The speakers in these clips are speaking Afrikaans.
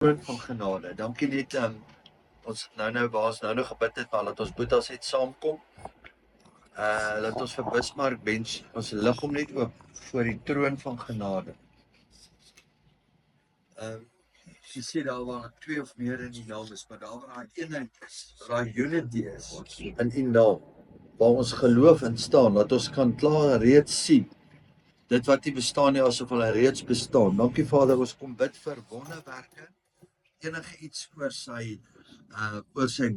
troon van genade. Dankie net ons waar ons nou gebid het, maar laat ons boetas net saamkom. Laat ons vir Bismarck Bench ons lig hom net oop voor die troon van genade. Jy sê daar waar 2 of meer in die naam is, maar daar waar daai eenheid is, daai unity is in U naam, waar ons geloof in staan, dat ons kan klaar reeds sien dit wat nie bestaan nie asof hulle reeds bestaan. Dankie Vader, ons kom bid vir wonderwerke, enige iets oor sy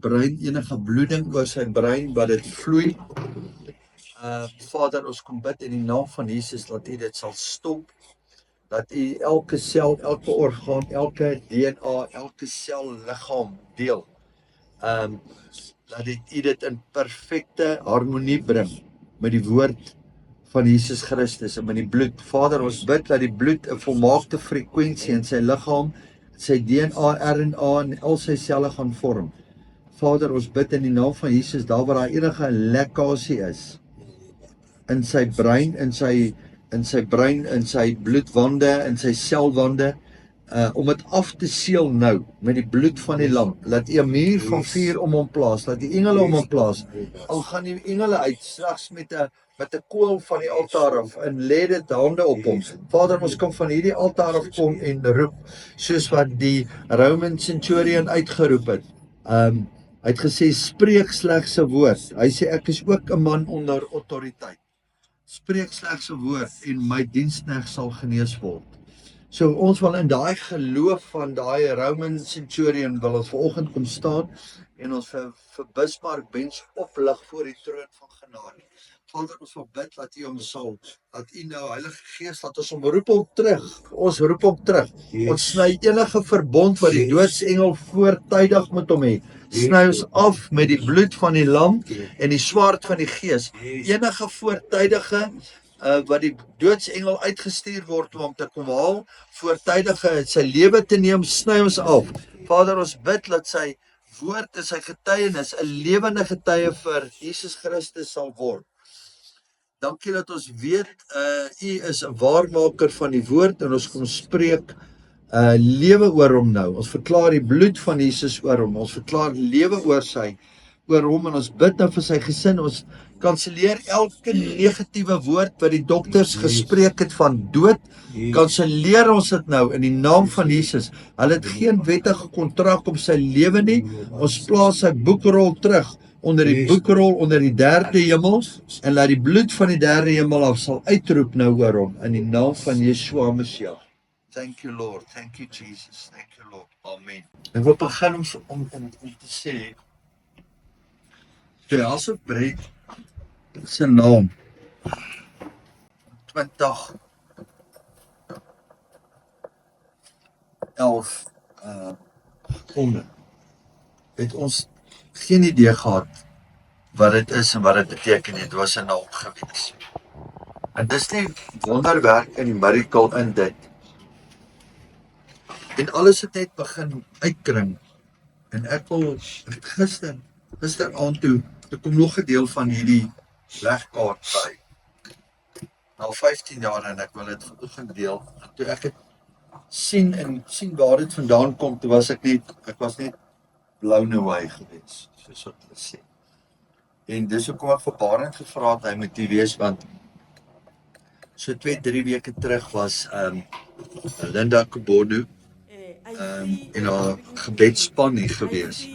brein, enige bloeding oor sy brein wat dit vloei. Vader, ons kom bid in die naam van Jesus dat U dit sal stop, dat U elke sel, elke orgaan, elke DNA, elke sel liggaam deel. Dat U dit in perfekte harmonie bring met die woord van Jesus Christus en met die bloed. Vader, ons bid dat die bloed 'n volmaakte frekwensie in sy liggaam, sy DNA, RNA en al sy selle gaan vorm. Vader, ons bid in die naam van Jesus, daar waar daar enige lekkasie is in sy brein, in sy bloedwande, in sy selwande, om dit af te seël nou met die bloed van die lam. Laat U 'n muur van vuur om hom plaas, laat die engele om hom plaas. Al gaan die engele uit slegs met 'n kool van die altaar af en lê dit hande op hom. Vader, ons kom van hierdie altaar af kom en roep, soos wat die Roman centurion uitgeroep het. Hy het gesê, spreek slegs 'n woord. Hy sê, ek is ook 'n man onder autoriteit. Spreek slegs 'n woord en my diensknegt sal genees word. So ons wil in daai geloof van daai Roman centurion wil ons vanoggend kom staan en ons vir Bismarck Bench oplig voor die troon van genade. Vader, ons wil bid dat U hom sal, dat U nou Heilige Gees, dat ons hom roep hom terug. Ons roep hom terug. Ons sny enige verbond wat die doodsengel voortydig met hom het. Sny ons af met die bloed van die lam en die swaard van die Gees. Enige voortydige wat die doodsengel uitgestuur word om hom te kom haal, voortydige sy lewe te neem, sny ons af. Vader, ons bid dat sy woord en sy getuienis 'n lewende getuie vir Jesus Christus sal word. Dankie dat ons weet, U is 'n waarmaker van die woord en ons kom spreek lewe oor hom nou. Ons verklaar die bloed van Jesus oor hom. Ons verklaar lewe oor hom en ons bid nou vir sy gesin. Ons kanselleer elke negatiewe woord wat die dokters gespreek het van dood. Kanselleer ons dit nou in die naam van Jesus. Hulle het geen wettige kontrak op sy lewe nie. Ons plaas sy boekrol terug onder die boekrol, onder die derde hemel, en laat die bloed van die derde hemel af sal uitroep nou oor hom, in die naam van Yeshua Mashiach. Thank you Lord, thank you Jesus, thank you Lord, amen. Ek wil begin om te sê, Joseph Brett sy naam, 2011 gekonde, het ons geen idee gehad wat dit is en wat dit beteken. Dit was 'n naam gewees. En dis nie wonderwerk in die miracle in dit. En alles het net begin uitkring. En ek wil gisteraand toe kom nog 'n deel van hierdie legkaart by. Al 15 jaar en ek wil dit vanoggend deel. Toe ek het sien waar dit vandaan kom, toe was ek net blown away gewees, soos wat hulle sê. En dis hoekom ek vir Barend gevra het hy moet hier wees, want so 2-3 weke terug was Linda Kobono en haar gebedsspan hier gewees.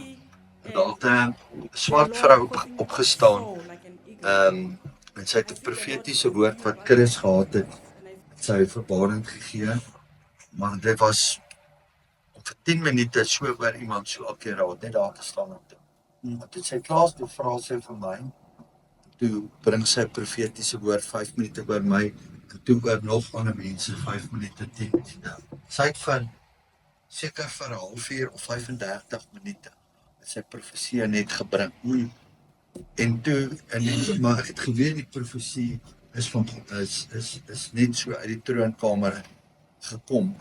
En daar het 'n swart vrou opgestaan en sy het 'n profetiese woord wat Chris gehad het, sy vir Barend gegee, maar dit was vir 10 minute so oor iemand so akkuraat net daar te staan en toe sy klaar toe vra sy vir my, toe bring sy profetiese woord 5 minute oor my, en toe oor nog ander mense 5 minute 10 minute. Sy het van seker vir 'n halfuur of 35 minute sy profesie net gebring. En toe, maar ek het geweet die profesie is net so uit die troonkamer gekom.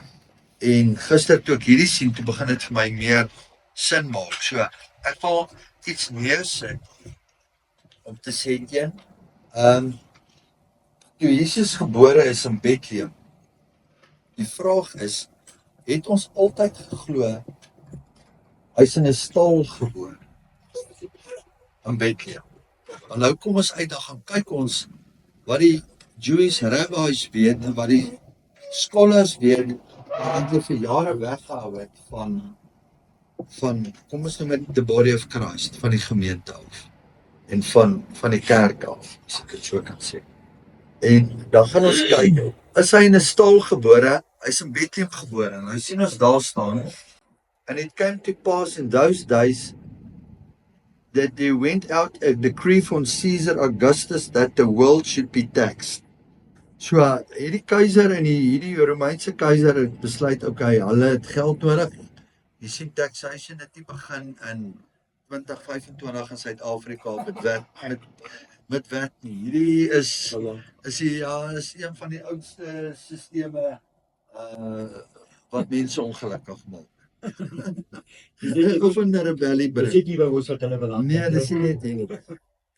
En gister toe ek hierdie sien, toe begin dit vir my meer sin maak. So, ek wil iets neersit om te sê, toe Jesus gebore is in Bethlehem, die vraag is, het ons altyd geglo, hy's in 'n stal gebore, in Bethlehem. En nou kom ons uit, dan gaan kyk ons, wat die Jewish rabbis weet, en wat die scholars weet, wat hulle vir jare weggehou het van, kom ons noem dit, the body of Christ, van die gemeente af, en van die kerk af, as ek dit so kan sê. En dan gaan ons kyk, is hy in 'n stal gebore, hy's in Bethlehem gebore, en nou sien ons daar staan, and it came to pass in those days, that there went out a decree from Caesar Augustus that the world should be taxed. So, hierdie keiser en hierdie Romeinse keiser het besluit, okay, hulle het geld nodig. Jy sien taxation het nie begin in 2025 in Suid-Afrika met wet nie. Hierdie is een van die oudste sisteme wat mense ongelukkig maak. Of 'n rebellie bring. Dis nie waar ons wat hulle belang. Nee, dis nie net nie.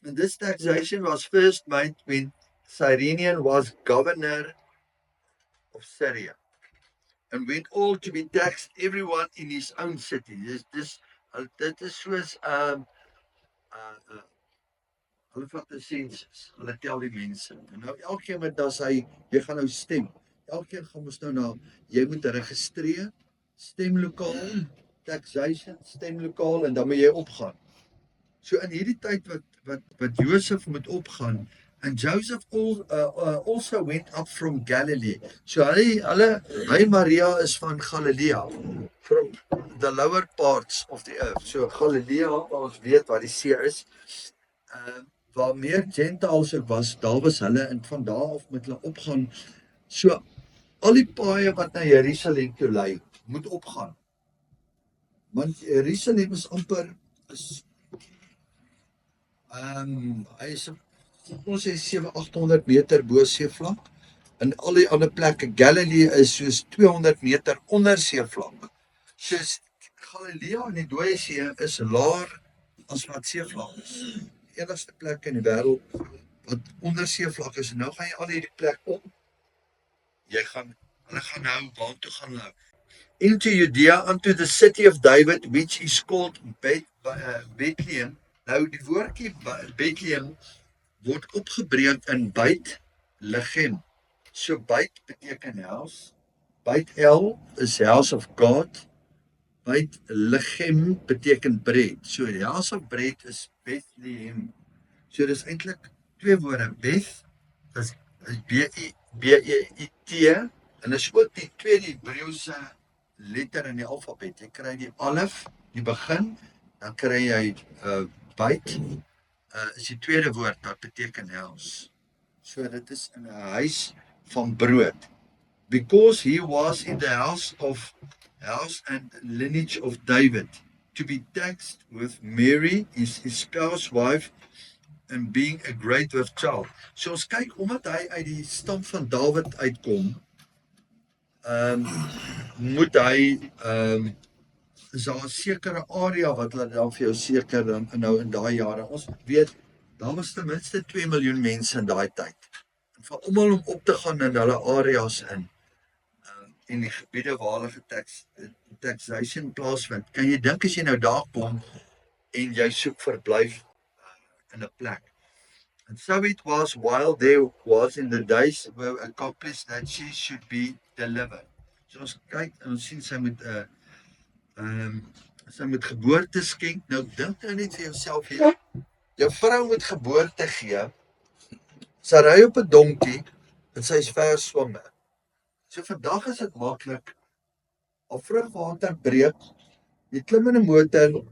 And this taxation was first made when Cyrenian was governor of Syria, and went all to be taxed, everyone in his own city. Dit is soos hulle vat 'n sensus, hulle tel die mense. En nou elkeen met dan jy gaan nou stem. Elkeen gaan mos nou jy moet registreer, stemlokaal, taxation, stemlokaal, en dan moet jy opgaan. So in hierdie tyd wat Josef moet opgaan, and Joseph also went up from Galilee. So hy Maria is van Galilea, from the lower parts of the earth. So Galilea, ons weet wat die see is, waar meer Gentiles ook was, daar was hulle, en van daar af moet hulle opgaan. So al die paaie wat na Jerusalem toe lei, moet opgaan. Want Jerusalem is amper, hy is ons sê 700-800 meter bo seevlak, en al die ander plekke, Galilee is soos 200 meter onder seevlak. Soos Galilea in die dooie see is laer as wat seevlak is. Die enigste plek in die wêreld wat onder seevlak is, en nou gaan jy al hierdie plek om. Hulle gaan nou, waartoe gaan nou? Into Judea, unto the city of David, which is called Bethlehem. Nou die woordjie Bethlehem word opgebreek in Beit-Lechem. So Beit beteken house, Beit-El is house of God, Beit-Lechem beteken bread. So die house of bread is Bethlehem. So dis eintlik twee woorde, Beth, is B-E-I-T, en is ook die tweede Hebreëse letter in die alfabet. Jy kry die alef, die begin, dan kry jy Beit, is die tweede woord wat beteken house. So dit is in 'n huis van brood. Because he was in the house and lineage of David, to be taxed with Mary, his spouse wife, and being a great with child. So ons kyk, omdat hy uit die stam van Dawid uitkom, moet hy is daar 'n sekere area wat hulle dan vir jou seker dan nou in daai jare. Ons weet daar was ten minste 2 miljoen mense in daai tyd. En vir almal om op te gaan in hulle areas in die gebiede waar hulle taxation plaasvind. Kan jy dink as jy nou daar kom en jy soek verblyf in 'n plek. And so it was while there was in the days were accomplished that she should be delivered. So ons kyk en ons sien sy moet geboorte skenk. Nou dink nou net vir jouself hier. Jou vrou moet geboorte gee. Sy ry op 'n donkie en sy is ver swanger. So vandag is dit maklik. Al vrugwater breek, jy klim in 'n motor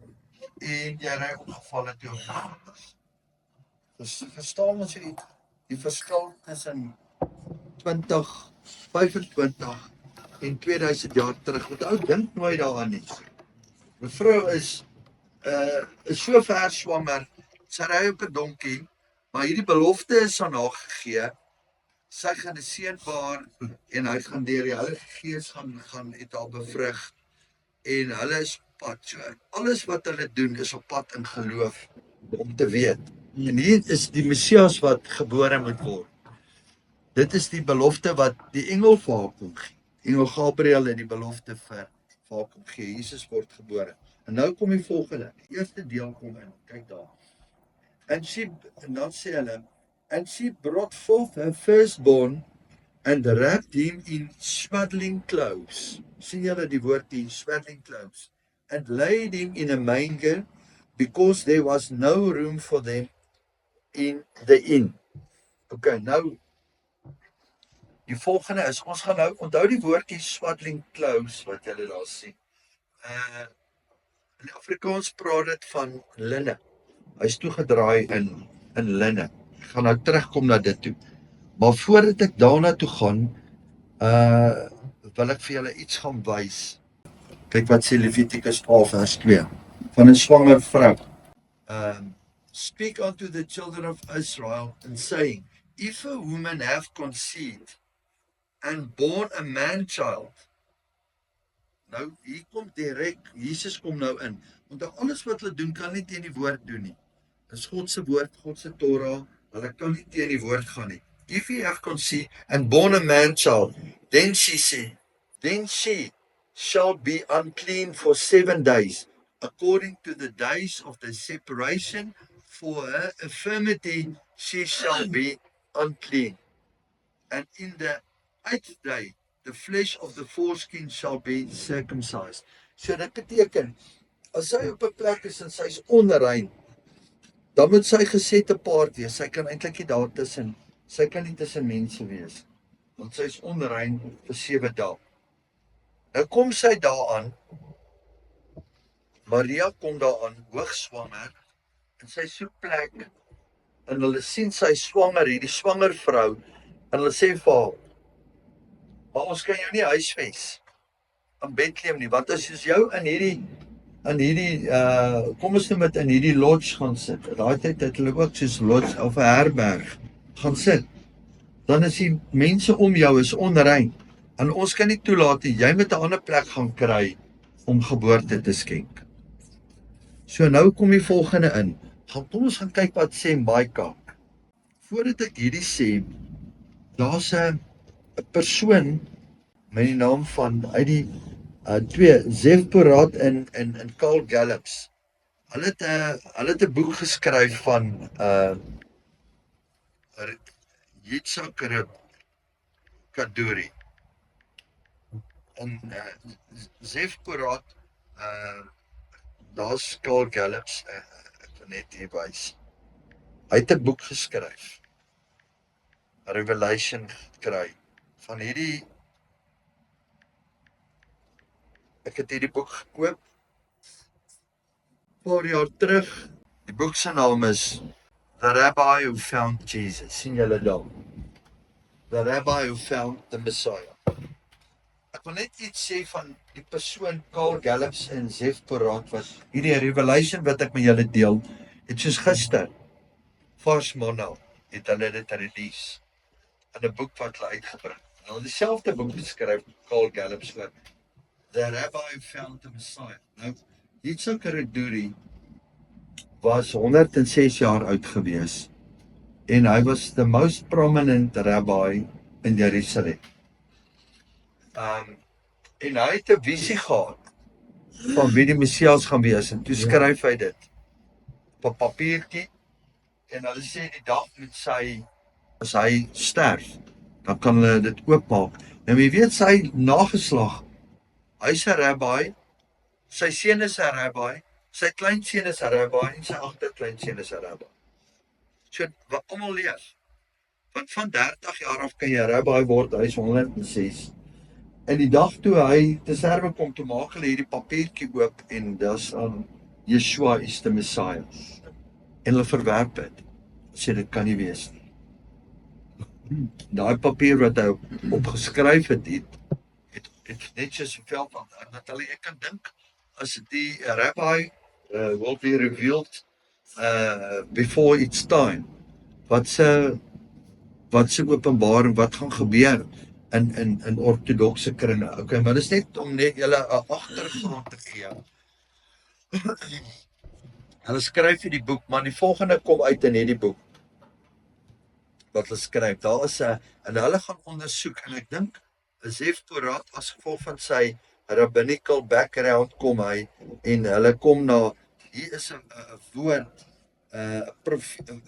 en jy ry ongevalle toe op pad. Dus verstaan ons die verskil tussen 2025 en 2000 jaar terug. Want ou dink nooit daaraan nie. Mevrou is so ver swanger, sy ry op 'n donkie, maar hierdie belofte is aan haar gegee. Sy gaan 'n seun baar en hy gaan deur die Heilige Gees gaan het haar bevrug en hulle is op pad. So, alles wat hulle doen is op pad in geloof om te weet. En hier is die Messias wat gebore moet word. Dit is die belofte wat die engel vir haar kom gee. Engel Gabriel het die belofte vir haar kom gee. Jesus word gebore. En nou kom die volgende. Die eerste deel kom in. Kyk daar. En dan sê hulle, and she brought forth her firstborn and wrapped him in swaddling clothes. Sien julle die woord hier, swaddling clothes. And laid him in a manger because there was no room for them in the inn. Okay, nou die volgende is, ons gaan nou, onthou die woordjie swaddling clothes wat julle daar sien. In Afrikaans praat dit van linne. Hy's toegedraai in linne. Ek gaan nou terugkom na dit toe. Maar voordat ek daarna toe gaan, wil ek vir julle iets gaan wys. Kyk wat sê Levitikus 12 vers 2. Van 'n swanger vrou. Speak unto the children of Israel and saying, if a woman have conceived and born a man child. Nou, hier kom direk, Jesus kom nou in. Want alles wat hulle doen, kan nie teen die woord doen nie. Dis God se woord, God se Torah, hulle kan nie teen die woord gaan nie. If you have conceived and born a man child, then she shall be unclean for 7 days, according to the days of the separation, for her infirmity she shall be unclean. And in the 8th day, the flesh of the foreskin shall be circumcised. So dit beteken, as sy op 'n plek is en sy is onrein, dan moet sy gesette paard wees. Sy kan eintlik nie daar tussen, sy kan nie tussen mense wees, want sy is onrein vir 7 dae. Nou kom sy daaraan, Maria kom daaraan, hoogswanger, en sy soek plek, en hulle sien sy swanger, hierdie swanger vrou, en hulle sê vir haar, maar ons kan jou nie huisves in Bethlehem nie, want as jy jou in hierdie kom ons noem dit in hierdie lodge gaan sit, daai tyd het hulle ook soos lodge of 'n herberg gaan sit, dan is die mense om jou is onrein, en ons kan nie toelaat nie, jy moet 'n ander plek gaan kry om geboorte te skenk. So nou kom die volgende in, kom ons gaan kyk wat sê Maika. Voordat ek hierdie sê, daar's 'n persoon met die naam van uit die twee, Zev Porat en Carl Gallups. Hulle het 'n boek geskryf van Yitzhak Kaduri. En Zev Porat, daar's Carl Gallups, ek wil net hier wys. Hy het 'n boek geskryf, Revelation gekry, van hierdie, ek het hierdie boek gekoop, paar jaar terug. Die boek se naam is The Rabbi Who Found Jesus. Sien julle daar? The Rabbi Who Found the Messiah. Ek wil net iets sê van die persoon Carl Gallups en Zev Porat, wat hierdie Revelation wat ek met julle deel, het soos gister, vars maandag, het hulle dit release, in 'n boek wat hulle uitgebring. En hulle dieselfde boek geskryf, Carl Gallups, wat The Rabbi Who Found the Messiah. Nou, Yitzhak Kaduri was 106 jaar oud gewees, en hy was the most prominent rabbi in Jerusalem. En hy het 'n visie gehad van wie die Messias gaan wees, en toe skryf hy dit op 'n papiertjie, en hulle sê die dag moet as hy sterf, dan kan hulle dit oopmaak. Nou jy weet sy nageslag, hy's 'n rabbi, sy seun is 'n rabbi, sy kleinseun is 'n rabbi, en sy agterkleinseun is 'n rabbi. So wat almal leer, want van 30 jaar af kan jy rabbi word, hy is 106. En die dag toe hy te sterwe kom, toe maak hulle hierdie papiertjie oop, en dis aan Yeshua is the Messiah. En hulle verwerp dit, sê dit kan nie wees nie. Daai papier wat hy opgeskryf het net soos soveel van, dat hulle, ek kan dink, as die rabbi will be revealed before its time, wat se openbaring, wat gaan gebeur in ortodokse kringe. Okay, maar dis net om net julle 'n agtergrond te gee. Hulle skryf hierdie boek, maar die volgende kom uit in hierdie boek wat hulle skryf. Daar is en hulle gaan ondersoek, en ek dink Zeftorat, as gevolg van sy rabbinical background kom hy, en hulle kom na, hier is 'n woord,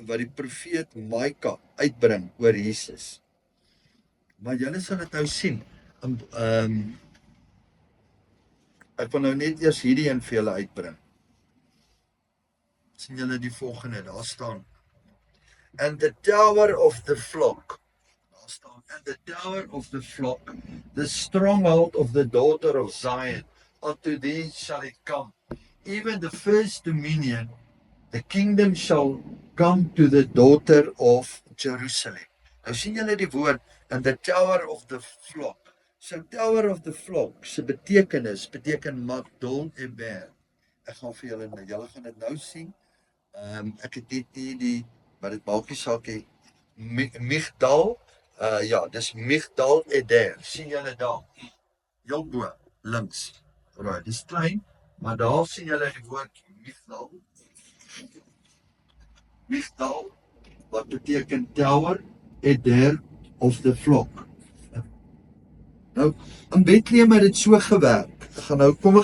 wat die profeet Maika uitbring oor Jesus. Maar julle sal dit nou sien, ek wil nou net eers hierdie een vir julle uitbring. Sien julle die volgende, daar staan, and the tower of the flock, and the tower of the flock, the stronghold of the daughter of Zion, unto thee shall it come. Even the first dominion, the kingdom shall come to the daughter of Jerusalem. Nou sien julle die woord, and the tower of the flock. So tower of the flock, se betekenis, beteken Magdol Eber. Ek gaan vir julle gaan dit nou sien. Ek het net nie die, maar dit maak nie saak nie, Migdal, ja, dis Migdal Eder, sien julle daar, heel bo, links, right, dis klein, maar daar sien julle die woord Migdal, wat beteken tower, Eder of the flock. Nou, in Bethlehem het dit so gewerk, kom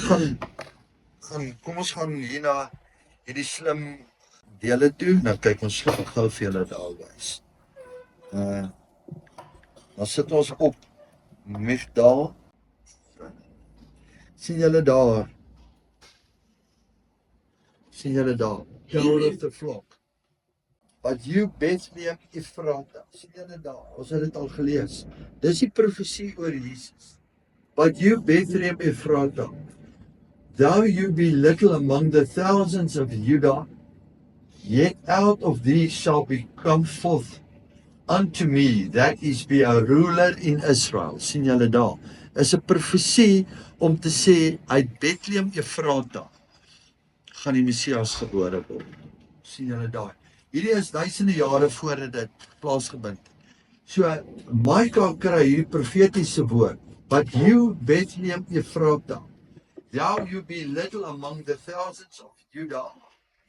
ons gaan hier na hierdie slim dele toe, nou kyk ons gou vir julle daar wys. Dan sit ons op Migdal. Sien julle daar? Tower of the flock. But you Bethlehem Ephrata. Sien julle daar? Ons het dit al gelees. Dis die profesie oor Jesus. But you Bethlehem Ephrata, though you be little among the thousands of Judah, yet out of thee shall come forth unto me, that is be a ruler in Israel. Sien julle daar? Is 'n profesie om te sê, uit Bethlehem Ephrata gaan die Messias gebore word. Sien julle daar? Hierdie is duisende jare voordat dit plaasgevind het. So, Maika kry hierdie profetiese woord, but you Bethlehem Ephrata, though you be little among the thousands of Judah,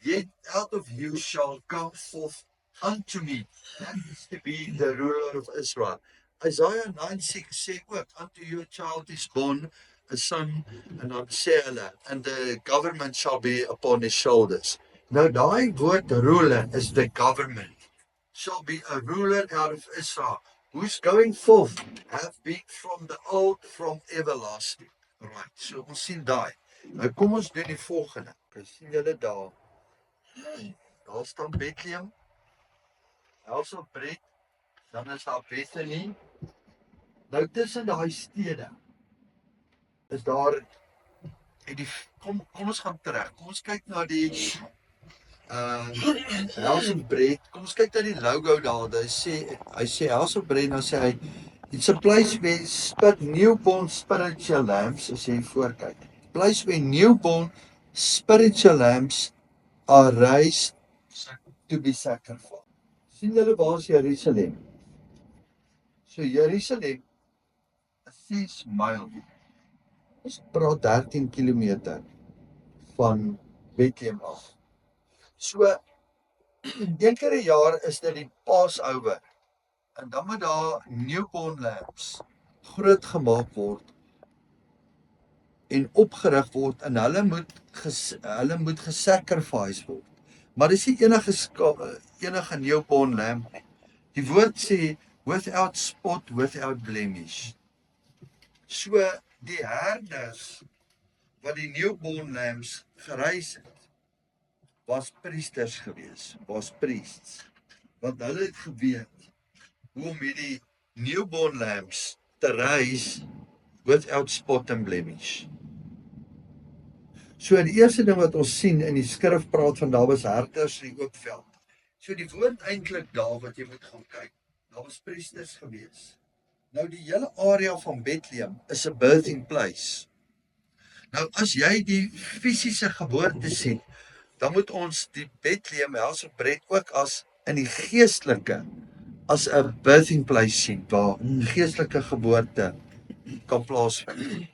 yet out of you shall come forth unto me, that is to be the ruler of Israel. Isaiah 9:6 sê ook, unto you a child is born, a son, and on Selah, and the government shall be upon his shoulders. Nou daai woord ruler is the government, shall be a ruler out of Israel, who's going forth, have been from the old, from everlasting. Right, so ons sien daai. Nou kom ons doen die volgende. Sien julle daar? Daar staan Bethlehem, House of Bread, dan is daar Bethany. Nou tussen daai stede is daar, kom ons gaan terug, kom ons kyk na die House of Bread, kom ons kyk na die logo daar, hy sê House of Bread, dan sê hy, it's a place where newborn spiritual lambs, as jy voorkyk, place where newborn spiritual lambs are raised to be sacrificed. Sien julle waar is Jerusalem? So Jerusalem is 6 myl. Ons praat 13 kilometer van Bethlehem af. So, een keer 'n jaar is dit die Passover. En dan moet daar newborn lambs groot gemaak word en opgerig word en hulle moet gesacrifice word. Maar dis nie enige newborn lamb nie. Die woord sê without spot, without blemish. So die herders wat die newborn lambs gereis het, was priesters gewees, was priests. Want hulle het geweet hoe om hierdie newborn lambs te reis without spot and blemish. So die eerste ding wat ons sien in die skrif praat van daar was herders in die oop veld. So die woord eintlik daar wat jy moet gaan kyk, daar was priesters gewees. Nou die hele area van Bethlehem is 'n birthing place. Nou as jy die fisiese geboorte sien, dan moet ons die Bethlehem House of Bread ook as in die geestelike as 'n birthing place sien waar geestelike geboorte kan plaasvind.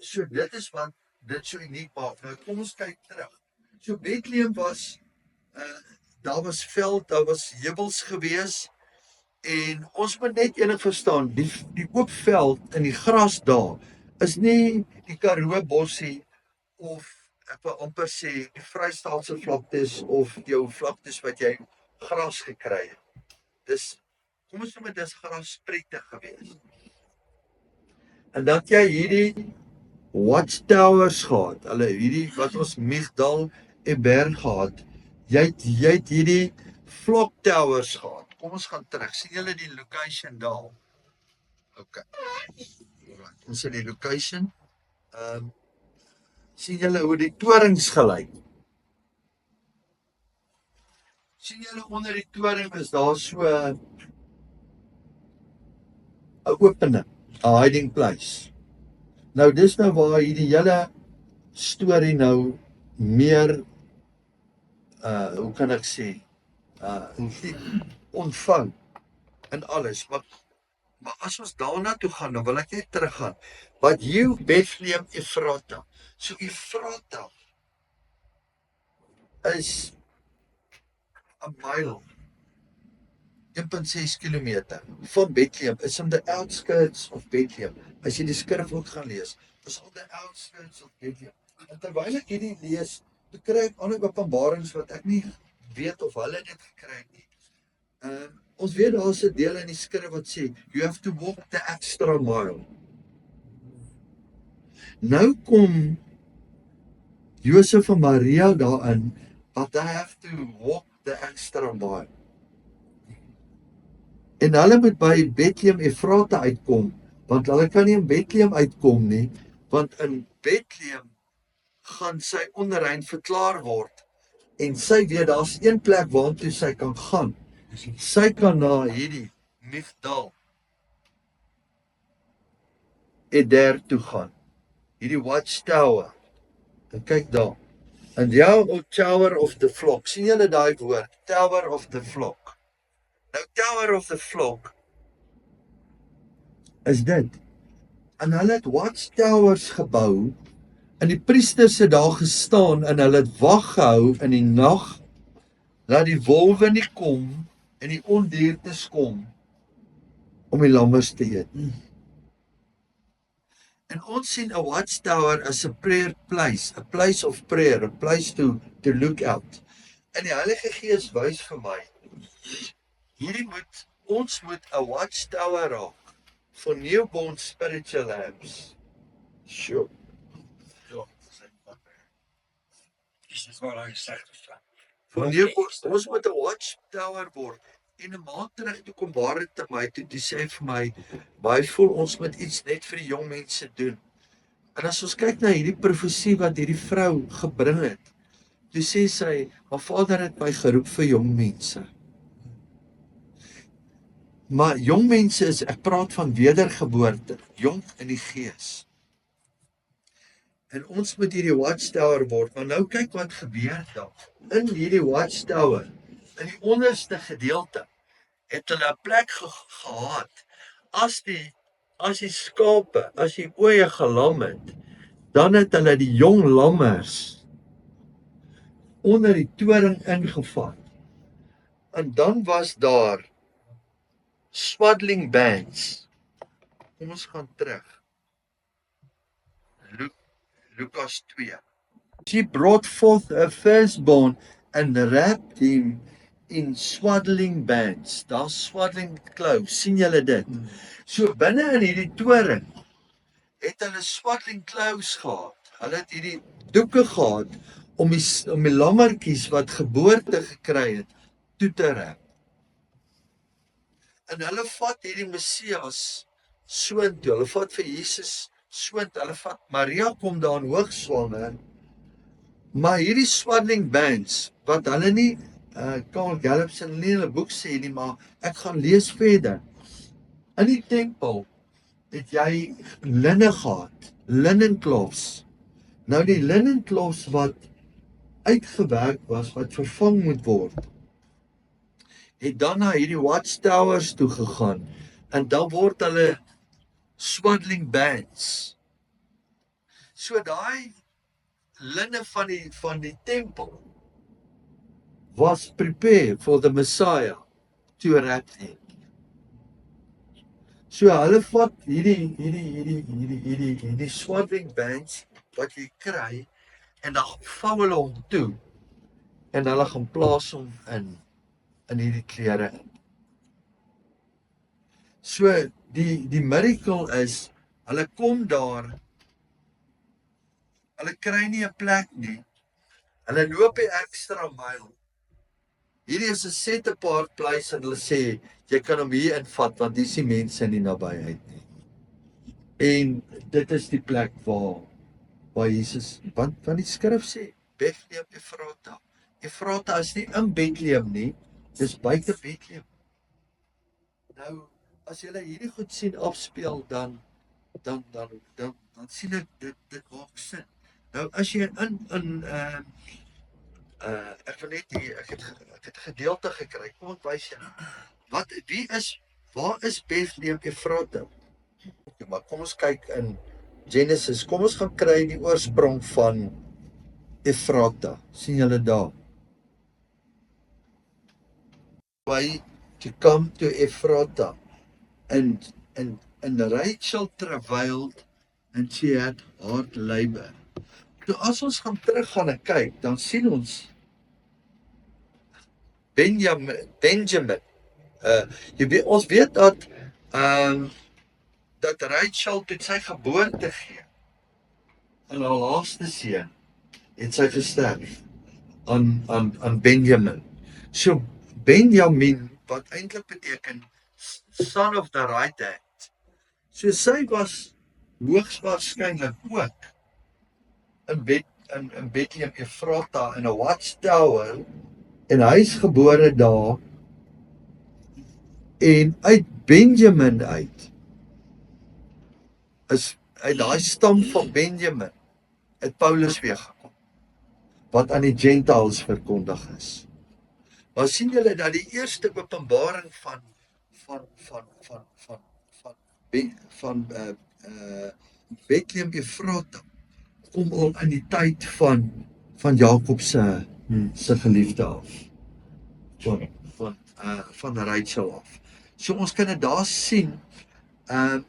So dit is wat dit so uniek maak. Nou kom ons kyk terug. So Bethlehem was daar was veld, daar was heuwels gewees En ons moet net enig verstaan, die oop veld in die gras daar is nie die Karoo bossie of ek wil amper sê die Vrystaatse vlaktes of jou vlaktes wat jy gras gekry het. Dis kom ons noem dit dis grasprette gewees. En dat jy hierdie watchtowers gehad, hulle hierdie wat ons Migdal en Berg gehad, jy het hierdie flock towers gehad. Kom ons gaan terug, sien julle die location daar? Okay. Alright, ons sien die location. Sien julle hoe die torings gelyk? Sien julle onder die toring is daar so 'n opening, 'n hiding place. Nou dis nou waar hierdie hele storie nou meer hoe kan ek sê ontvang en alles, maar as ons daarna toe gaan, dan wil ek net teruggaan. Wat jy Bethlehem Ephrata. So Ephrata is 'n mile 1.6 kilometer van Bethlehem, is on the outskirts of Bethlehem. As jy die skrif ook gaan lees, is on the outskirts of Bethlehem. En terwyl ek hierdie lees, toe kry ek ander openbarings wat ek nie weet of hulle dit gekry het nie. Ons weet daar's 'n deel in die skrif wat sê, you have to walk the extra mile. Nou kom Josef en Maria daarin, but they have to walk the extra mile. En hulle moet by Bethlehem Ephrata uitkom, want hulle kan nie in Bethlehem uitkom nie, want in Bethlehem gaan sy onrein verklaar word, en sy weet daar's een plek waartoe sy kan gaan. Sy kan na hierdie Migdal Eder toe gaan, hierdie watchtower, en kyk daar, and jou tower of the flock, sien julle daai woord, tower of the flock. Nou tower of the flock is dit, en hulle het watchtowers gebou, en die priesters het daar gestaan, en hulle het wag gehou in die nag, dat die wolwe nie kom, en die ondiertes kom, om die lammers te eet. En ons sien 'n watchtower as 'n prayer place, a place of prayer, a place to look out. En die Heilige Gees wys vir my, ons moet 'n watchtower raak for newborn spiritual lambs. Sure. Dis wat hy sê. For newborn, ons moet 'n watchtower word. En 'n maand terug toe kom Barend te my, toe sê vir my, baie voel ons moet iets net vir die jong mense doen. En as ons kyk na hierdie profesie wat hierdie vrou gebring het, toe sê sy, maar Vader het my geroep vir jong mense. Maar jong mense is, ek praat van wedergeboorte, jong in die gees. En ons moet hierdie watchtower word, maar nou kyk wat gebeur daar. In hierdie watchtower, in die onderste gedeelte, het hulle 'n plek gehad, as die skape, as die ooe gelam het, dan het hulle die jong lammers onder die toring ingevat. En dan was daar swaddling bands. Kom ons gaan terug. Lukas 2. She brought forth her firstborn and wrapped him in swaddling bands. Daar's swaddling clothes, sien julle dit? So binne in hierdie toring het hulle swaddling clothes gehad. Hulle het hierdie doeke gehad om die lammertjies wat geboorte gekry het toe te wrap. En hulle vat hierdie Messias soontoe, hulle vat vir Jesus soontoe, hulle vat Maria kom daar in hoogswanger, maar hierdie swaddling bands, wat hulle nie, Carl Gallup in hulle boek sê nie, maar ek gaan lees verder. In die tempel het jy linne gehad, linen cloths. Nou die linen cloths wat uitgewerk was, wat vervang moet word, het dan na hierdie watchtowers toe gegaan, en dan word hulle swaddling bands. So daai linne van die tempel was prepared for the Messiah to wrap him. So hulle vat hierdie swaddling bands wat jy kry en dan vou hulle hom toe en hulle gaan plaas hom in hierdie klere in. So die miracle is hulle kom daar, hulle kry nie 'n plek nie. Hulle loop die ekstra myl. Hierdie is 'n set apart place en hulle sê jy kan hom hier invat want hier is nie mense in die nabyheid nie. En dit is die plek waar Jesus, want die skrif sê Bethlehem Efrata. Efrata is nie in Bethlehem nie, dis buite Bethlehem. Nou as jy hierdie goed sien afspeel dan sien ek dit maak sin. Nou as jy in ek wil net hier, ek het 'n gedeelte gekry. Kom ek wys jou. Waar is Bethlehem Efrata? Okay, maar kom ons kyk in Genesis. Kom ons gaan kry die oorsprong van Efrata. sien julle daar? Why to come to Efrata and Rachel travailed and she had hard labor. So as ons gaan teruggaan en kyk, dan sien ons Benjamin. Ons weet dat Rachel toe sy geboorte gee en haar laaste seun het sy gesterf aan Benjamin. So Benjamin wat eintlik beteken son of the right hand. So sy was hoogs waarskynlik ook in Bethlehem Efrata in 'n watchtower en hy is gebore daar en uit Benjamin uit daai stam van Benjamin het Paulus weer gekom wat aan die Gentiles verkondig is. Maar sien julle dat die eerste openbaring van Bethlehem Efrata kom al in die tyd van Jakob se geliefde af. Van Rachel af. So ons kan dit daar sien. En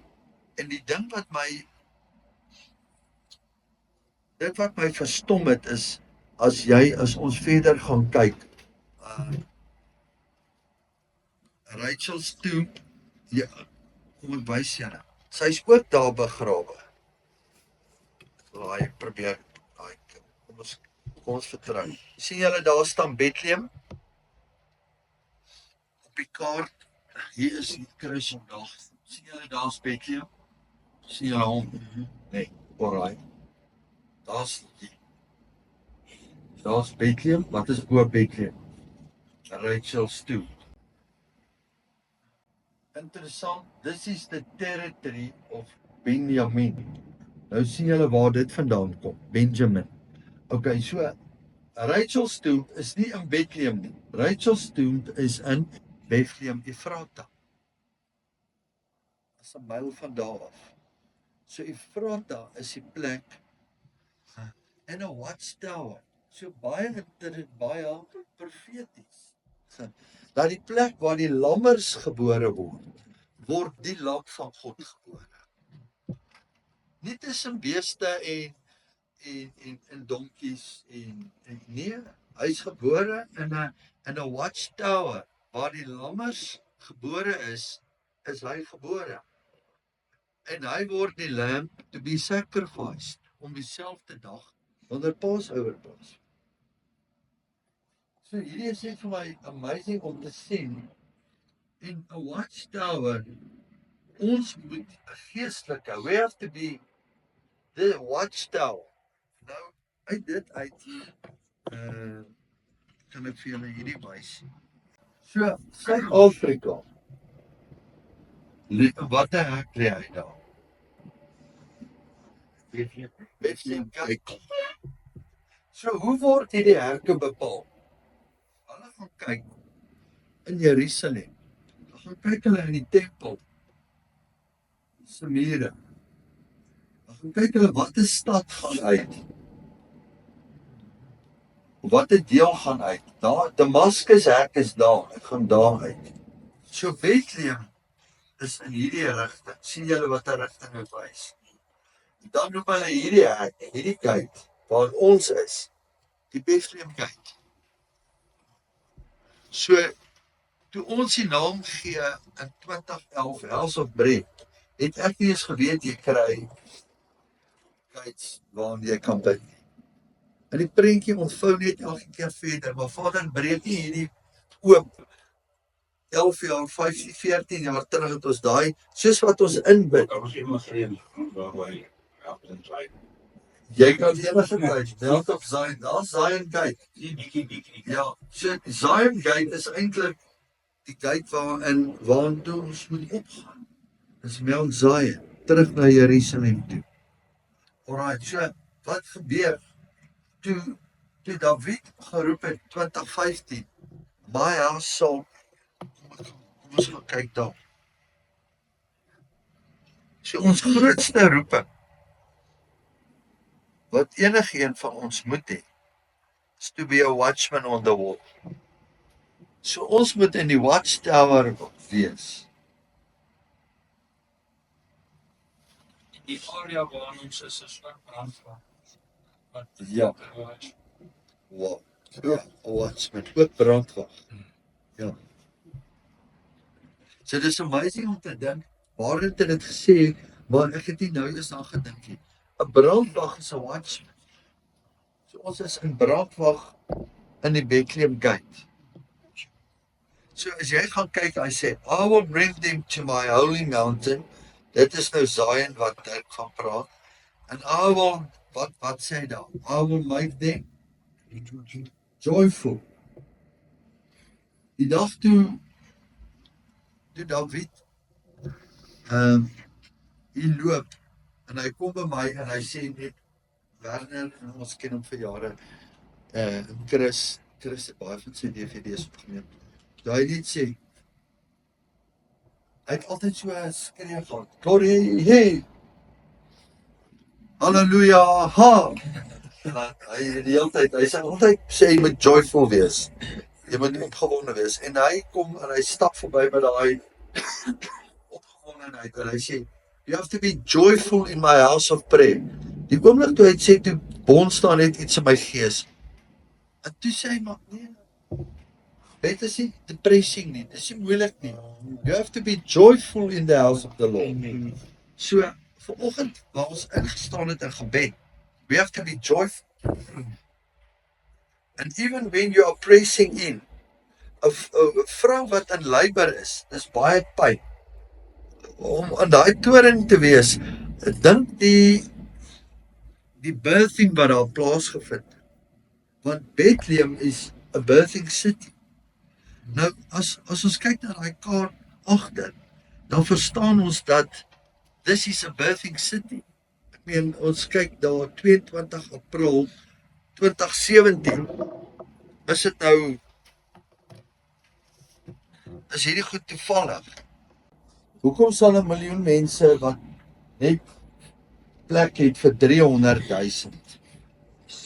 die ding wat my verstom het is as ons verder gaan kyk. Rachel's tomb, ja, kom ek wys julle. Sy is ook daar begrawe. Laai probeer kom ons vertrou. Sien julle daar staan Bethlehem? Op die kaart, hier is die kruising daar. Sien julle daar's Bethlehem? Sien julle hom? Nee, alright. Daar's Bethlehem. Wat is bo Bethlehem? Rachel's tomb. Interessant, this is the territory of Benjamin. Nou sien julle waar dit vandaan kom, Benjamin. Okay, so Rachel's tomb is nie in Bethlehem nie. Rachel's tomb is in Bethlehem Efrata. Dit is 'n myl van daar af. So Efrata is die plek in 'n watchtower. So baie profeties. Dat die plek waar die lammers gebore word die lam van God gebore. Nie tussen beeste en donkies en nee, hy is gebore in 'n watchtower waar die lammers gebore is hy gebore. En hy word die lamb to be sacrificed om dieselfde dag wanneer Passover was. So hierdie is net vir my amazing om te sien in 'n watchtower. Ons moet geestelike, we have to be the watchtower. Nou, uit dit kan ek vir julle hierdie wys. So, Suid-Afrika. Wat 'n hek lê hy daar? Bethlehem, kyk. So, hoe word hierdie hekke bepaal? Hulle gaan kyk in Jerusalem. Hulle gaan kyk hulle in die tempel. Se mure. Hulle gaan kyk hulle watter stad gaan uit. Watter deel gaan uit? Daar Damaskus hek is daar. Ek gaan daar uit. So Bethlehem is in hierdie rigting. Sien julle wat 'n rigting dit wys? Dan noem hulle hierdie gate waar ons is, die Bethlehem gate. So toe ons die naam gee in 2011, House of Bread, het ek nie eens geweet jy kry gates waarin jy kan bid. En die prentjie ontvou net elke keer verder, maar Vader breek nie hierdie oop 11 jaar, 15, 14 jaar terug het ons daai, soos wat ons inbid. Jy kan enige tyd, Belt of Zion, daar's Zion Gate. Ja, so Zion Gate is eintlik die gate waarin toe ons moet opgaan. Dis Mount Zion, terug na Jerusalem toe. Alright, so wat gebeur? Toe David geroep het 2015, my house sal, kom ons gaan kyk daar. So ons grootste roeping, wat enigeen van ons moet hê, is to be a watchman on the wall. So ons moet in die watchtower wees. Die area waar ons is ook brandwag. Ja. Wow. Ja, watchman, ook brandwag. Ja. So dis amazing om te dink, waar het dit gesê, maar ek het nie nou eens aan gedink nie. 'n Brandwag is 'n watchman. So ons is in brandwag in die Bethlehem Gate. So as jy gaan kyk, hy sê, I will bring them to my holy mountain. Dit is nou Zion wat ek gaan praat. And I will, wat sê hy daar? I will make them joyful. Die dag toe David hy loop en hy kom by my en hy sê net, Werner, en ons ken hom vir jare, Chris het baie van sy DVD's opgeneem. Hy net sê, hy het altyd so skree gehad, glory, hey, halleluja, ha. Hy die hele tyd, hy sê altyd, jy moet joyful wees, jy moet opgewonde wees, en hy kom en hy stap verby met daai opgewondenheid, en hy sê, you have to be joyful in my house of prayer. Die oomblik toe hy sê, toe bons daar net iets in my gees, en toe sê hy, maar nee, dit is nie depressing nie, dit is nie moeilik nie. You have to be joyful in the house of the Lord. So, vanoggend waar ons ingestaan het in gebed, we have to be joyful. And even when you are pressing in, 'n vrou wat in labour is, dis baie pyn. Om aan daai toring te wees, dink die birthing wat daar plaasgevind. Want Bethlehem is a birthing city. Nou, as ons kyk na daai kaart agter, dan verstaan ons dat this is a birthing city. Ek meen, ons kyk daar 22 April 2017, is dit nou, is hierdie goed toevallig? Hoekom sal 1 miljoen mense wat net plek het vir 300,000?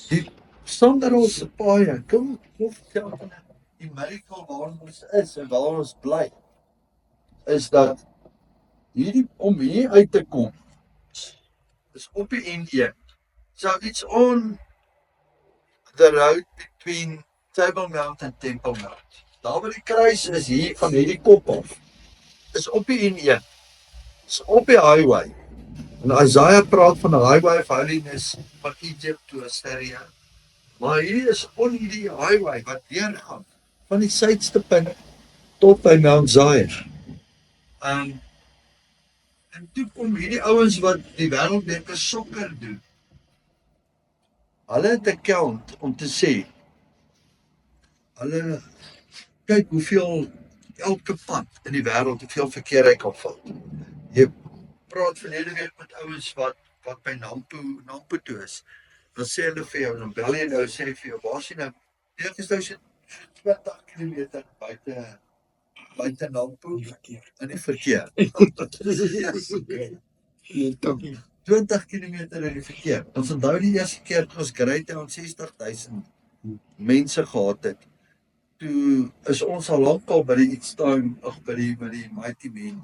Die sonder ons paaie, kom vertel hulle, die miracle waar ons is en waar ons bly, is dat om hier uit te kom, is op die N1. So it's on the road between Table Mount and Temple Mount. Daar waar die kruis is hier van hierdie kop af, is op die N1, is op die highway. En Isaiah praat van 'n highway of holiness van Egypt to Assyria. Maar hier is on hierdie highway wat deurgaan van die suidste punt tot by Mount Zion. En toe kom hierdie ouens wat die wêreldbeker sokker doen. Hulle het 'n account om te sê, hulle kyk hoeveel elke pad in die wêreld, hoeveel verkeer hy kan vat. Jy praat verlede week met ouens wat by Nampo toe is. Dan sê hulle vir jou, dan bel jy nou, sê vir jou, waar is jy nou? Ek is nou so 20 km buite Nampo in die verkeer. 20 km in die verkeer. Ons onthou die eerste keer toe ons Greytown 60,000 mense gehad het. Toe is ons al lankal by die It's Time, by die Mighty Men.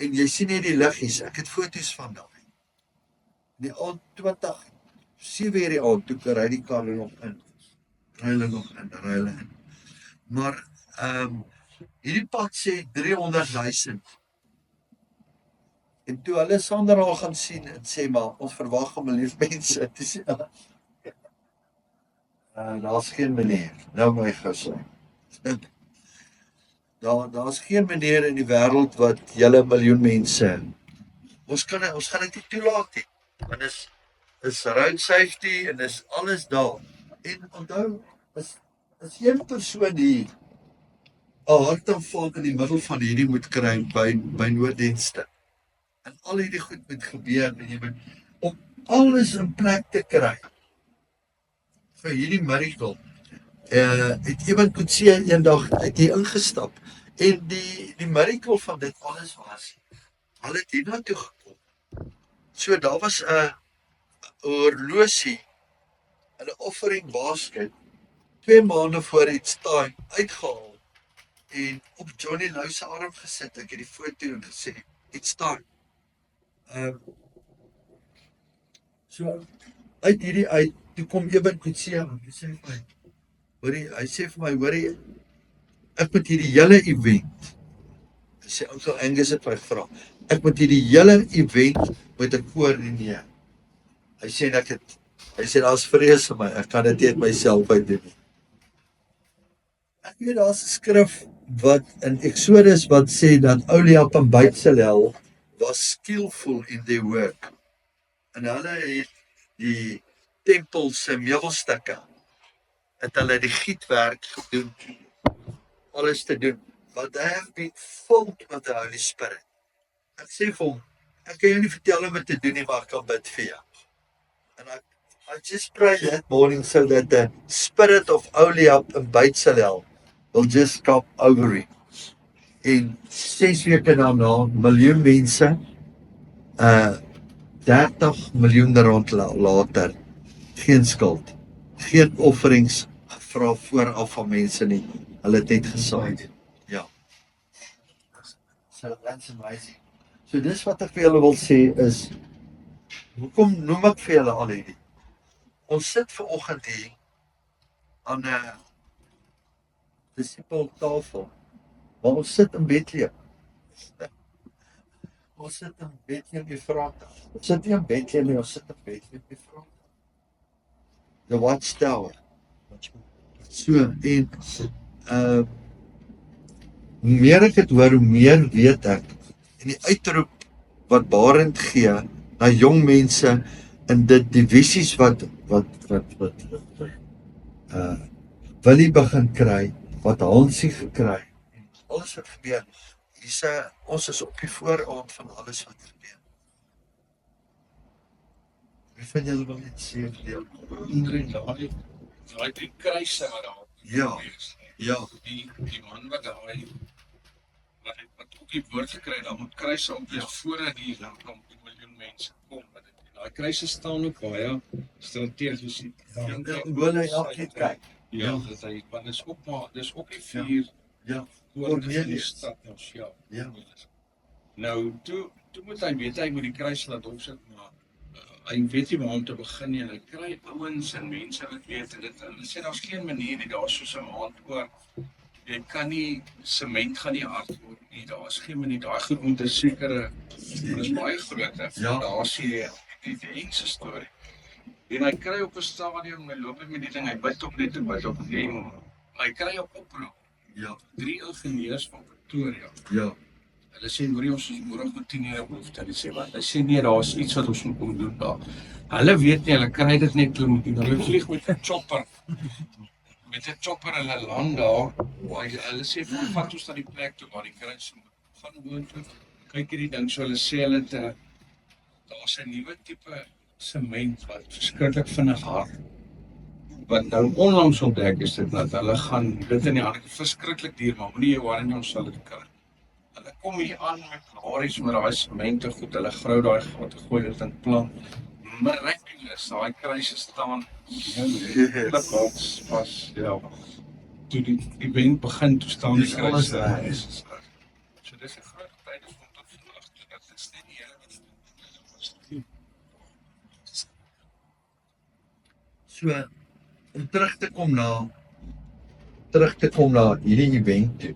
En jy sien net die liggies, ek het foto's van daai. Die aand 20, 7 uur die aand, toe ry die karre nog in. Ry hulle nog in, ry hulle in. Maar, hierdie pad sê 300.000. En toe hulle Sandra gaan sien en sê, maar ons verwag 'n miljoen mense. Toe sê hulle, daar's geen meneer, nou my gou. Daar's geen meneer in die wêreld wat julle 'n miljoen mense. Ons gaan dit nie toelaat nie. Want is road safety en is alles daar. En onthou, is een persoon hier 'n hartaanval in die middel van hierdie moet kry by nooddienste. En al hierdie goed moet gebeur en jy moet om alles in plek te kry vir hierdie miracle. Het iemand kon sê eendag uit hier ingestap en die miracle van dit alles was, hulle het hier na toe gekom. So daar was 'n horlosie in 'n offering basket 2 maande voor It's Time uitgehaal en op Johnny Lou se arm gesit. Ek het die foto en gesê It's Time. So uit hierdie uit, toe kom Eben Kutsie en hy sê vir my, hoorie, ek moet hierdie hele event, hy sê, Uncle Angus het my gevra, ek moet hierdie hele event met 'n koördineer. Hy sê daar's vrees vir my, ek kan dit nie uit myself uit doen nie. Ek weet daar's 'n skrif wat in Exodus wat sê dat Oliab en Bezalel was skillful in their work. En hulle het die tempel se meubelstukke, het hulle die gietwerk gedoen, alles te doen, but they have been filled with the Holy Spirit. Ek sê vir hom, ek kan jou nie vertel om wat te doen nie, maar ek kan bid vir jou. And I just pray that morning so that the spirit of Oliab and Bezalel will just come over him. En 6 weke daarna, miljoen mense, 30 miljoen rand later, geen skuld, geen offerings gevra vooraf van mense nie, hulle het net gesaai. Ja. So that's amazing. So dis wat ek vir julle wil sê is, hoekom noem ek vir julle al hierdie? Ons sit vanoggend hier aan 'n disipeltafel, maar ons sit in Bethlehem. Ons sit in Bethlehem Efrata. Ons sit nie in Bethlehem nie, ons sit in Bethlehem Efrata. The Watchtower. So, en hoe meer ek het hoor, hoe meer weet ek. En die uitroep wat Barend gee na jong mense in dit die visies wat Willie begin kry, wat Hansie gekry, en alles wat gebeur. Ons is op die vooravond van alles wat gebeur. Wie van julle wil net sê verdeel? Daai die kruise wat daar Ja. die man wat daai wat ook die woord gekry het, daar moet kruise op wees voordat die miljoen mense kom. Daai kruise staan ook baie strategies. Wil hy elke kyk? Ja, dat hy, want dis ook die 4 Cornelius. stad ons, Ja. Nou, toe moet hy weet, hy moet die kruis laat opsit, maar hy weet nie waar om te begin nie, en hy kry ouens en mense wat weet, en hulle sê, daar's geen manier nie, daar's soos 'n maand oor, jy kan nie, sement gaan nie hard word nie, daar's geen manier, daai groente is sekere, dis baie groot, daar sê die engse storie. En hy kry op 'n stadium, hy loop met die ding, hy bid op net en hy kry op oproep. 3 ingenieurs van Pretoria. Hulle sê, hoor jy, ons is môre met 10 uur behoefte. Hulle sê, wat? Hulle sê, nee, daar is iets wat ons moet kom doen daar. Hulle weet nie, hulle kry dit net, hulle vlieg met 'n chopper. Met 'n chopper, hulle land daar. Hulle sê, vat ons na die plek toe, waar die kruis moet. Gaan gewoon toe, kyk hierdie ding, so hulle sê, hulle het, daar's 'n nuwe tipe sement, wat verskriklik vinnig hard. Wat nou onlangs ontdek is dit, dat hulle gaan, dit in die hande, verskriklik duur, maar nie jou waar nie, ons sal dit kry. Hulle kom hier aan met laries, met daai semente goed, hulle grou daai gat, gooi dit in plan. Miraculous, daai kruise staan, pas, toe die event begin, toe staan die kruise. So dis 'n groot tydens om tot vandag So, om terug te kom na hierdie event toe.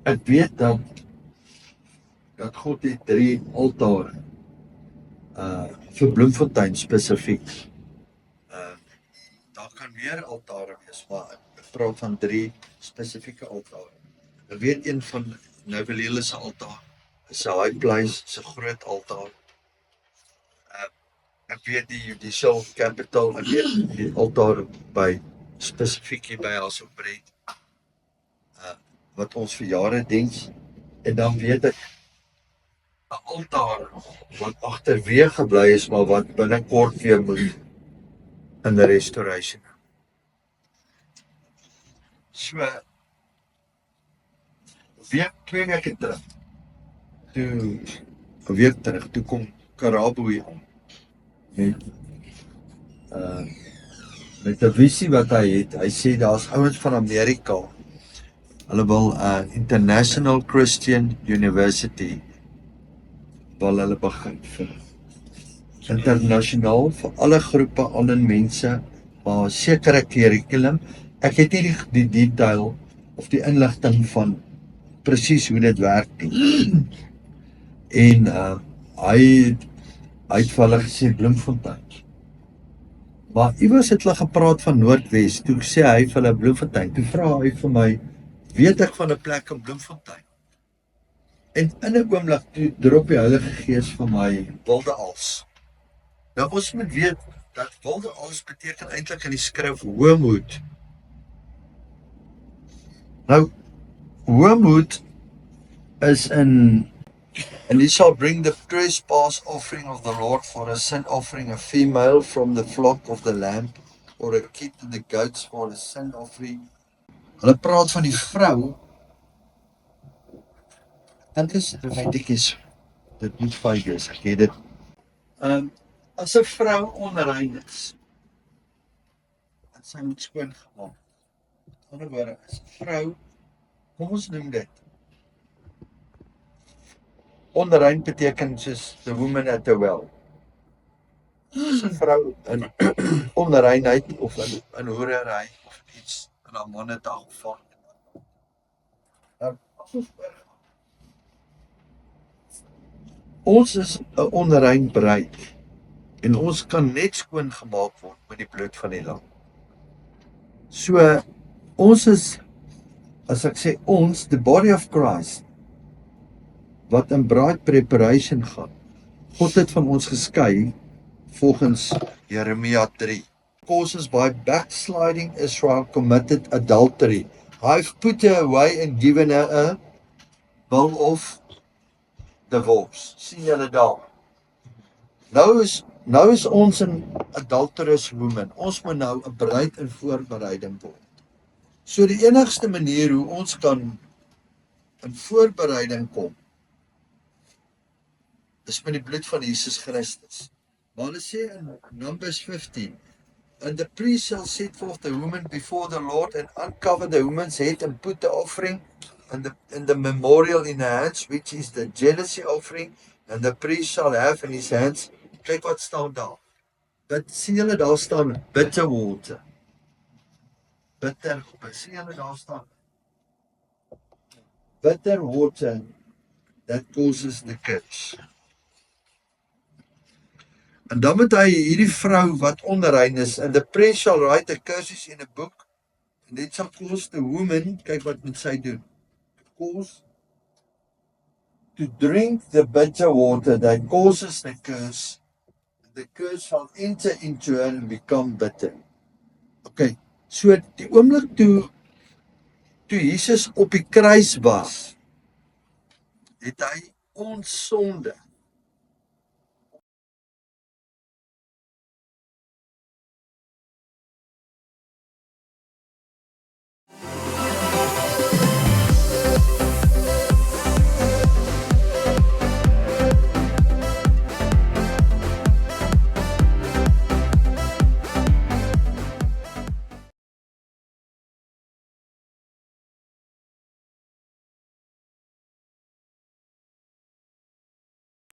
Ek weet dat God het 3 altare vir Bloemfontein spesifiek. Daar kan meer altare wees, maar ek praat van 3 spesifieke altare. Ek weet een van Nouvelele se altaar is 'n high place, is 'n groot altaar. Ek weet die Judicial Capital, ek weet die altaar by spesifiek hier by Hasselbred, wat ons vir jare diens, en dan weet ek 'n altaar wat agterweë gebly is, maar wat binnekort weer moet in die restoration. So, week 2 weke terug, toe kom Karabo hier aan, met 'n visie wat hy het. Hy sê daar's ouens van Amerika, hulle wil International Christian University wil hulle begin vir internasionaal vir alle groepe ander mense, maar 'n sekere curriculum. Ek het nie die detail of die inligting van presies hoe dit werk nie. En hy het vir hulle gesê Bloemfontein. Maar iewers het hulle gepraat van Noordwes. Toe sê hy vir hulle Bloemfontein. Toe vra hy vir my, weet ek van 'n plek in Bloemfontein? En in 'n oomblik toe drop die Heilige Gees vir my Wilde Als. Nou ons moet weet dat Wilde Als beteken eintlik in die skrif hoogmoed. Nou hoogmoed is and he shall bring the trespass offering of the Lord for a sin offering, a female from the flock of the lamb, or a kid and the goats for a sin offering. Hulle praat van die vrou. Dit is Levitikus. Dit moet 5 wees, ek het dit. As 'n vrou onrein is, en sy moet skoon gemaak. Met ander woorde, as 'n vrou, kom ons noem dit. Onrein beteken soos the woman at the well. As 'n vrou in onreinheid of in hoerery of iets in haar man het haar gevang. Ons is 'n onrein bruid en ons kan net skoon gemaak word met die bloed van die lam. So ons is, as ek sê ons, the body of Christ, wat in bride preparation gaan. God het van ons geskei volgens Jeremia 3. Causes by backsliding Israel committed adultery. I've put her away and given her a bill of divorce. Sien julle daar? Nou is ons 'n adulterous woman. Ons moet nou 'n bruid in voorbereiding word. So die enigste manier hoe ons kan in voorbereiding kom, is met die bloed van Jesus Christus. Maar hulle sê in Numbers 15, and the priest shall set forth the woman before the Lord and uncover the woman's head and put the offering and the memorial in her hands, which is the jealousy offering, and the priest shall have in his hands. Kyk wat staan daar. Sien julle daar staan bitter water. Sien julle daar staan. Bitter water that causes the curse. En dan moet hy hierdie vrou wat onrein is, and the priest shall write the curses in a book, and it shall cause the woman, kyk wat moet sy doen, cause to drink the bitter water that causes the curse shall enter into her and become bitter. Okay, so die oomblik toe Jesus op die kruis was, het hy ons sonde